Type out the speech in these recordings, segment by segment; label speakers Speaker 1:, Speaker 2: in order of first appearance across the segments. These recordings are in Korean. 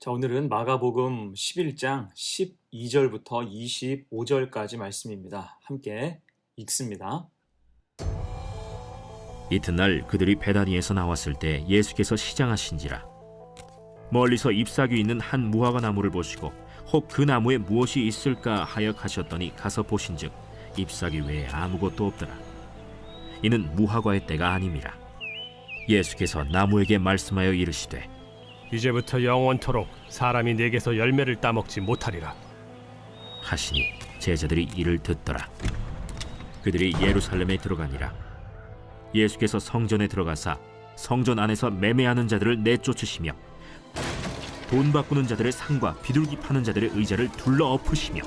Speaker 1: 자, 오늘은 마가복음 11장 12절부터 25절까지 말씀입니다. 함께 읽습니다.
Speaker 2: 이튿날 그들이 베다니에서 나왔을 때 예수께서 시장하신지라. 멀리서 잎사귀 있는 한 무화과 나무를 보시고 혹 그 나무에 무엇이 있을까 하여 가셨더니 가서 보신즉 잎사귀 외에 아무것도 없더라. 이는 무화과의 때가 아님이라. 예수께서 나무에게 말씀하여 이르시되
Speaker 3: 이제부터 영원토록 사람이 내게서 열매를 따먹지 못하리라
Speaker 2: 하시니 제자들이 이를 듣더라. 그들이 예루살렘에 들어가니라. 예수께서 성전에 들어가사 성전 안에서 매매하는 자들을 내쫓으시며 돈 바꾸는 자들의 상과 비둘기 파는 자들의 의자를 둘러 엎으시며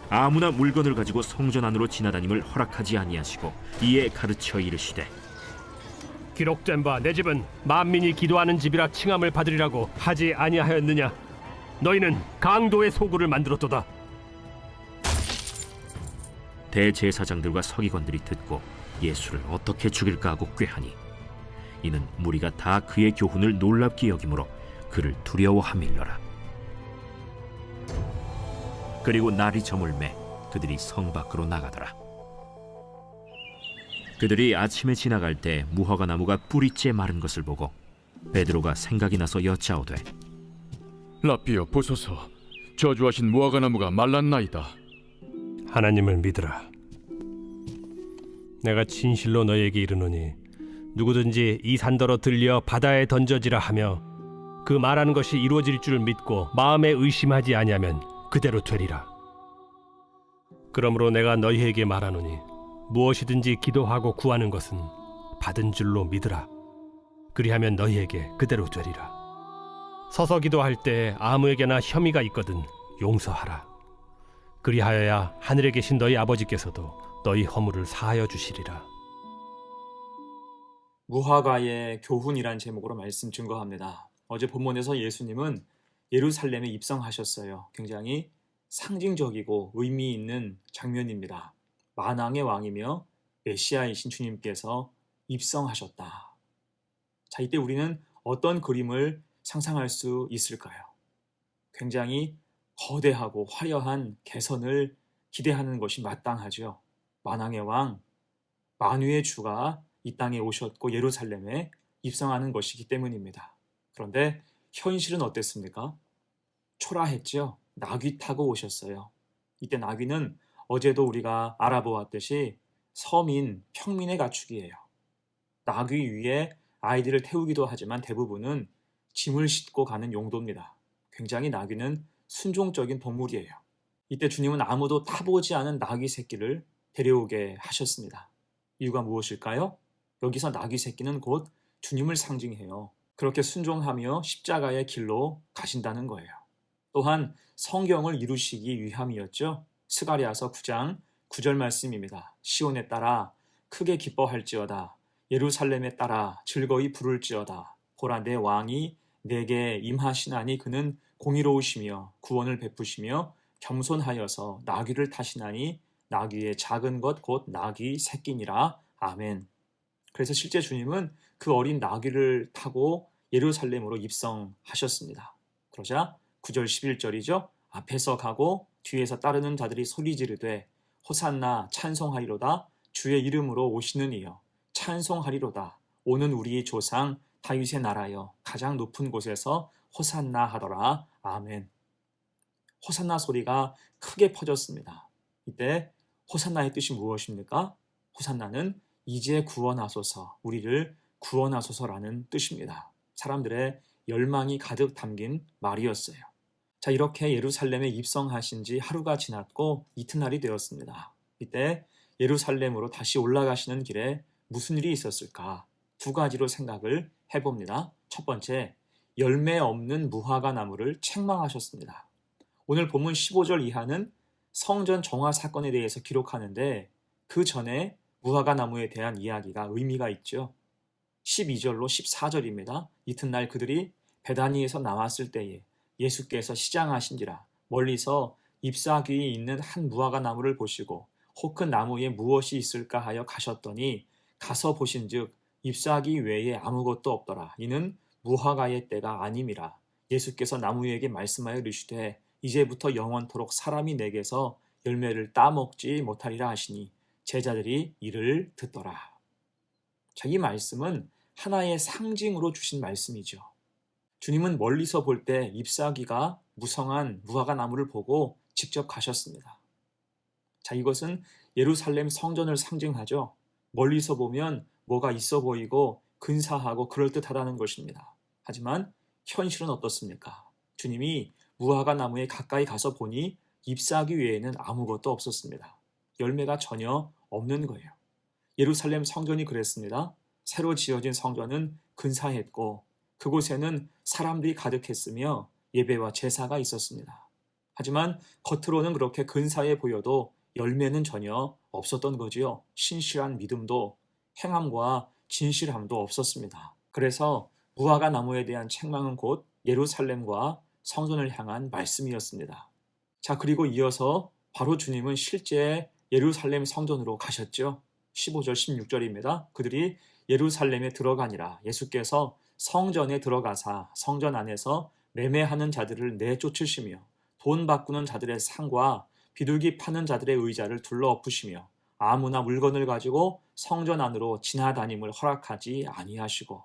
Speaker 2: 아무나 물건을 가지고 성전 안으로 지나다님을 허락하지 아니하시고 이에 가르쳐 이르시되
Speaker 3: 기록된 바 내 집은 만민이 기도하는 집이라 칭함을 받으리라고 하지 아니하였느냐. 너희는 강도의 소굴을 만들었도다.
Speaker 2: 대제사장들과 서기관들이 듣고 예수를 어떻게 죽일까 하고 꾀하니 이는 무리가 다 그의 교훈을 놀랍게 여기므로 그를 두려워함일러라. 그리고 날이 저물매 그들이 성 밖으로 나가더라. 그들이 아침에 지나갈 때 무화과 나무가 뿌리째 마른 것을 보고 베드로가 생각이 나서 여짜오되
Speaker 4: 라삐여 보소서, 저주하신 무화과 나무가 말랐나이다.
Speaker 3: 하나님을 믿으라. 내가 진실로 너희에게 이르노니 누구든지 이 산더러 들려 바다에 던져지라 하며 그 말하는 것이 이루어질 줄 믿고 마음에 의심하지 아니하면 그대로 되리라. 그러므로 내가 너희에게 말하노니 무엇이든지 기도하고 구하는 것은 받은 줄로 믿으라. 그리하면 너희에게 그대로 되리라. 서서 기도할 때 아무에게나 혐의가 있거든 용서하라. 그리하여야 하늘에 계신 너희 아버지께서도 너희 허물을 사하여 주시리라.
Speaker 1: 무화과의 교훈이란 제목으로 말씀 증거합니다. 어제 본문에서 예수님은 예루살렘에 입성하셨어요. 굉장히 상징적이고 의미 있는 장면입니다. 만왕의 왕이며 메시아이신 주님께서 입성하셨다. 자, 이때 우리는 어떤 그림을 상상할 수 있을까요? 굉장히 거대하고 화려한 개선을 기대하는 것이 마땅하죠. 만왕의 왕, 만유의 주가 이 땅에 오셨고 예루살렘에 입성하는 것이기 때문입니다. 그런데 현실은 어땠습니까? 초라했죠. 나귀 타고 오셨어요. 이때 나귀는 어제도 우리가 알아보았듯이 서민, 평민의 가축이에요. 나귀 위에 아이들을 태우기도 하지만 대부분은 짐을 싣고 가는 용도입니다. 굉장히 나귀는 순종적인 동물이에요. 이때 주님은 아무도 타보지 않은 나귀 새끼를 데려오게 하셨습니다. 이유가 무엇일까요? 여기서 나귀 새끼는 곧 주님을 상징해요. 그렇게 순종하며 십자가의 길로 가신다는 거예요. 또한 성경을 이루시기 위함이었죠. 스가랴서 9장 9절 말씀입니다. 시온에 따라 크게 기뻐할지어다. 예루살렘에 따라 즐거이 부를지어다. 보라 내 왕이 내게 임하시나니 그는 공의로우시며 구원을 베푸시며 겸손하여서 나귀를 타시나니 나귀의 작은 것 곧 나귀 새끼니라. 아멘. 그래서 실제 주님은 그 어린 나귀를 타고 예루살렘으로 입성하셨습니다. 그러자 9절 11절이죠. 앞에서 가고 뒤에서 따르는 자들이 소리 지르되 호산나 찬송하리로다. 주의 이름으로 오시는 이여 찬송하리로다. 오는 우리 조상 다윗의 나라여 가장 높은 곳에서 호산나 하더라. 아멘. 호산나 소리가 크게 퍼졌습니다. 이때 호산나의 뜻이 무엇입니까? 호산나는 이제 구원하소서, 우리를 구원하소서라는 뜻입니다. 사람들의 열망이 가득 담긴 말이었어요. 자, 이렇게 예루살렘에 입성하신 지 하루가 지났고 이튿날이 되었습니다. 이때 예루살렘으로 다시 올라가시는 길에 무슨 일이 있었을까? 두 가지로 생각을 해봅니다. 첫 번째, 열매 없는 무화과 나무를 책망하셨습니다. 오늘 본문 15절 이하는 성전 정화 사건에 대해서 기록하는데 그 전에 무화과 나무에 대한 이야기가 의미가 있죠. 12절로 14절입니다. 이튿날 그들이 베다니에서 나왔을 때에 예수께서 시장하신지라 멀리서 잎사귀 있는 한 무화과 나무를 보시고 혹 그 나무에 무엇이 있을까 하여 가셨더니 가서 보신즉 잎사귀 외에 아무것도 없더라. 이는 무화과의 때가 아님이라. 예수께서 나무에게 말씀하여 이르시되 이제부터 영원토록 사람이 내게서 열매를 따먹지 못하리라 하시니 제자들이 이를 듣더라. 자, 이 말씀은 하나의 상징으로 주신 말씀이죠. 주님은 멀리서 볼 때 잎사귀가 무성한 무화과 나무를 보고 직접 가셨습니다. 자, 이것은 예루살렘 성전을 상징하죠. 멀리서 보면 뭐가 있어 보이고 근사하고 그럴듯하다는 것입니다. 하지만 현실은 어떻습니까? 주님이 무화과 나무에 가까이 가서 보니 잎사귀 외에는 아무것도 없었습니다. 열매가 전혀 없는 거예요. 예루살렘 성전이 그랬습니다. 새로 지어진 성전은 근사했고 그곳에는 사람들이 가득했으며 예배와 제사가 있었습니다. 하지만 겉으로는 그렇게 근사해 보여도 열매는 전혀 없었던 거지요. 신실한 믿음도 행함과 진실함도 없었습니다. 그래서 무화과 나무에 대한 책망은 곧 예루살렘과 성전을 향한 말씀이었습니다. 자, 그리고 이어서 바로 주님은 실제 예루살렘 성전으로 가셨죠. 15절 16절입니다. 그들이 예루살렘에 들어가니라. 예수께서 성전에 들어가사 성전 안에서 매매하는 자들을 내쫓으시며 돈 바꾸는 자들의 상과 비둘기 파는 자들의 의자를 둘러엎으시며 아무나 물건을 가지고 성전 안으로 지나다님을 허락하지 아니하시고.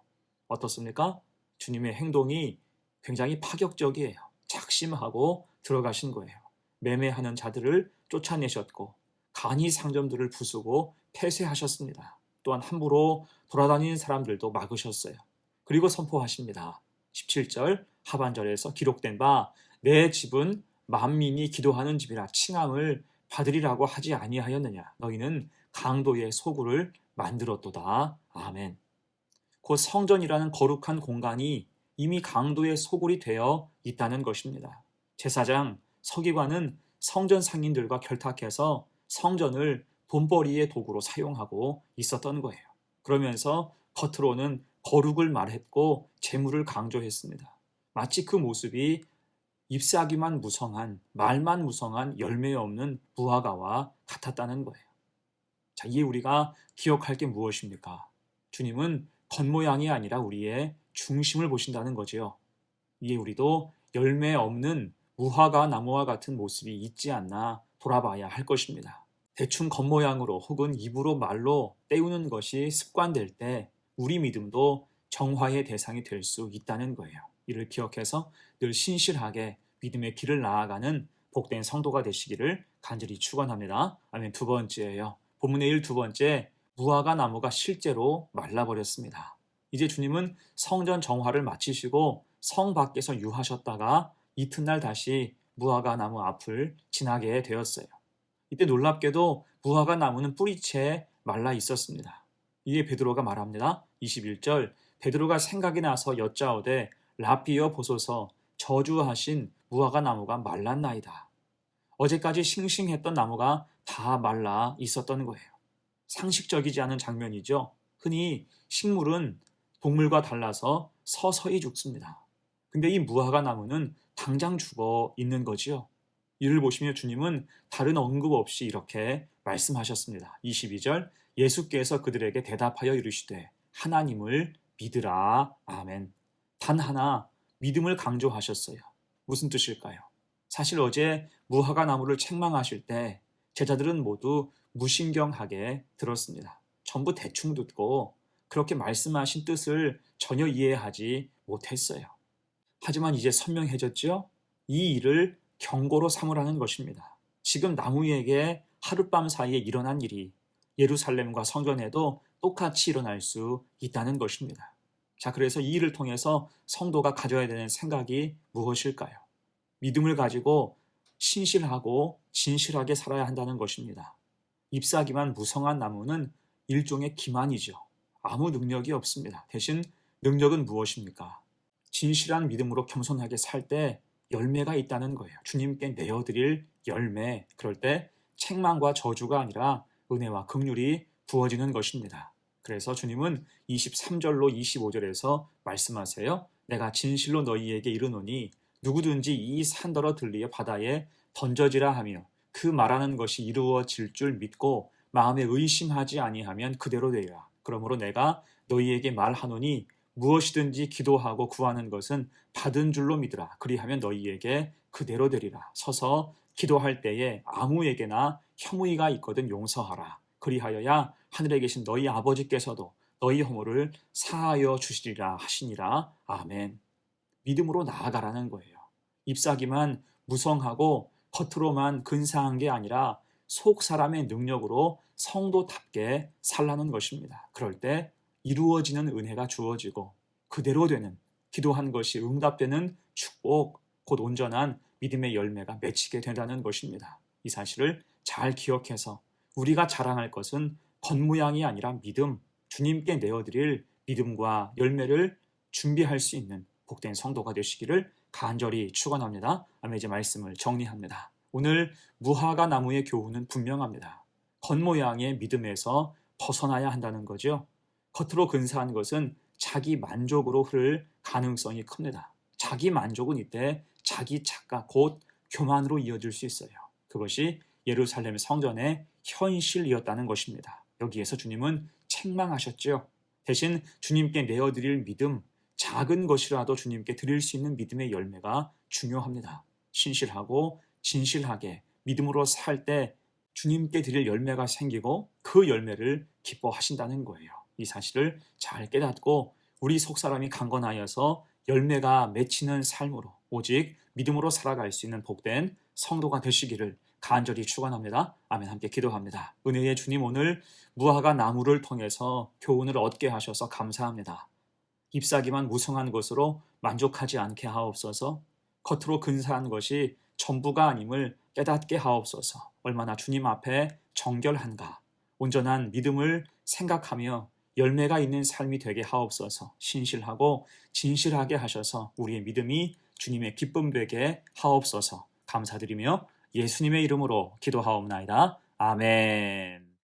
Speaker 1: 어떻습니까? 주님의 행동이 굉장히 파격적이에요. 작심하고 들어가신 거예요. 매매하는 자들을 쫓아내셨고 간이 상점들을 부수고 폐쇄하셨습니다. 또한 함부로 돌아다니는 사람들도 막으셨어요. 그리고 선포하십니다. 17절 하반절에서 기록된 바 내 집은 만민이 기도하는 집이라 칭함을 받으리라고 하지 아니하였느냐. 너희는 강도의 소굴을 만들었도다. 아멘. 곧 성전이라는 거룩한 공간이 이미 강도의 소굴이 되어 있다는 것입니다. 제사장, 서기관은 성전 상인들과 결탁해서 성전을 돈벌이의 도구로 사용하고 있었던 거예요. 그러면서 겉으로는 거룩을 말했고 재물을 강조했습니다. 마치 그 모습이 잎사귀만 무성한, 말만 무성한 열매 없는 무화과와 같았다는 거예요. 자, 이에 우리가 기억할 게 무엇입니까? 주님은 겉모양이 아니라 우리의 중심을 보신다는 거지요. 이에 우리도 열매 없는 무화과 나무와 같은 모습이 있지 않나 돌아봐야 할 것입니다. 대충 겉모양으로 혹은 입으로 말로 때우는 것이 습관될 때 우리 믿음도 정화의 대상이 될 수 있다는 거예요. 이를 기억해서 늘 신실하게 믿음의 길을 나아가는 복된 성도가 되시기를 간절히 축원합니다. 아멘. 두 번째예요. 본문의 1 두 번째, 무화과 나무가 실제로 말라버렸습니다. 이제 주님은 성전 정화를 마치시고 성 밖에서 유하셨다가 이튿날 다시 무화과 나무 앞을 지나게 되었어요. 이때 놀랍게도 무화과 나무는 뿌리채 말라 있었습니다. 이에 베드로가 말합니다. 21절 베드로가 생각이 나서 여짜오되 라삐여 보소서 저주하신 무화과 나무가 말랐나이다. 어제까지 싱싱했던 나무가 다 말라 있었던 거예요. 상식적이지 않은 장면이죠. 흔히 식물은 동물과 달라서 서서히 죽습니다. 근데 이 무화과 나무는 당장 죽어 있는 거지요. 이를 보시며 주님은 다른 언급 없이 이렇게 말씀하셨습니다. 22절 예수께서 그들에게 대답하여 이르시되 하나님을 믿으라. 아멘. 단 하나 믿음을 강조하셨어요. 무슨 뜻일까요? 사실 어제 무화과 나무를 책망하실 때 제자들은 모두 무신경하게 들었습니다. 전부 대충 듣고 그렇게 말씀하신 뜻을 전혀 이해하지 못했어요. 하지만 이제 선명해졌죠? 이 일을 경고로 삼으라는 것입니다. 지금 나무에게 하룻밤 사이에 일어난 일이 예루살렘과 성전에도 똑같이 일어날 수 있다는 것입니다. 자, 그래서 이 일을 통해서 성도가 가져야 되는 생각이 무엇일까요? 믿음을 가지고 신실하고 진실하게 살아야 한다는 것입니다. 잎사귀만 무성한 나무는 일종의 기만이죠. 아무 능력이 없습니다. 대신 능력은 무엇입니까? 진실한 믿음으로 겸손하게 살 때 열매가 있다는 거예요. 주님께 내어드릴 열매. 그럴 때 책망과 저주가 아니라 은혜와 긍휼이 부어지는 것입니다. 그래서 주님은 23절로 25절에서 말씀하세요. 내가 진실로 너희에게 이르노니 누구든지 이 산더러 들리어 바다에 던져지라 하며 그 말하는 것이 이루어질 줄 믿고 마음에 의심하지 아니하면 그대로 되리라. 그러므로 내가 너희에게 말하노니 무엇이든지 기도하고 구하는 것은 받은 줄로 믿으라. 그리하면 너희에게 그대로 되리라. 서서 기도할 때에 아무에게나 혐의가 있거든 용서하라. 그리하여야 하늘에 계신 너희 아버지께서도 너희 허물을 사하여 주시리라 하시니라. 아멘. 믿음으로 나아가라는 거예요. 잎사귀만 무성하고 겉으로만 근사한 게 아니라 속 사람의 능력으로 성도답게 살라는 것입니다. 그럴 때 이루어지는 은혜가 주어지고 그대로 되는, 기도한 것이 응답되는 축복, 곧 온전한 믿음의 열매가 맺히게 된다는 것입니다. 이 사실을 잘 기억해서 우리가 자랑할 것은 겉모양이 아니라 믿음, 주님께 내어드릴 믿음과 열매를 준비할 수 있는 복된 성도가 되시기를 간절히 축원합니다. 아멘. 이제 말씀을 정리합니다. 오늘 무화과 나무의 교훈은 분명합니다. 겉모양의 믿음에서 벗어나야 한다는 거죠. 겉으로 근사한 것은 자기 만족으로 흐를 가능성이 큽니다. 자기 만족은 이때 자기 착각, 곧 교만으로 이어질 수 있어요. 그것이 예루살렘 성전의 현실이었다는 것입니다. 여기에서 주님은 책망하셨죠. 대신 주님께 내어드릴 믿음, 작은 것이라도 주님께 드릴 수 있는 믿음의 열매가 중요합니다. 신실하고 진실하게 믿음으로 살 때 주님께 드릴 열매가 생기고 그 열매를 기뻐하신다는 거예요. 이 사실을 잘 깨닫고 우리 속사람이 강건하여서 열매가 맺히는 삶으로 오직 믿음으로 살아갈 수 있는 복된 성도가 되시기를 간절히 축원합니다. 아멘. 함께 기도합니다. 은혜의 주님, 오늘 무화과 나무를 통해서 교훈을 얻게 하셔서 감사합니다. 잎사귀만 무성한 것으로 만족하지 않게 하옵소서. 겉으로 근사한 것이 전부가 아님을 깨닫게 하옵소서. 얼마나 주님 앞에 정결한가. 온전한 믿음을 생각하며 열매가 있는 삶이 되게 하옵소서. 신실하고 진실하게 하셔서 우리의 믿음이 주님의 기쁨 되게 하옵소서. 감사드리며 예수님의 이름으로 기도하옵나이다. 아멘.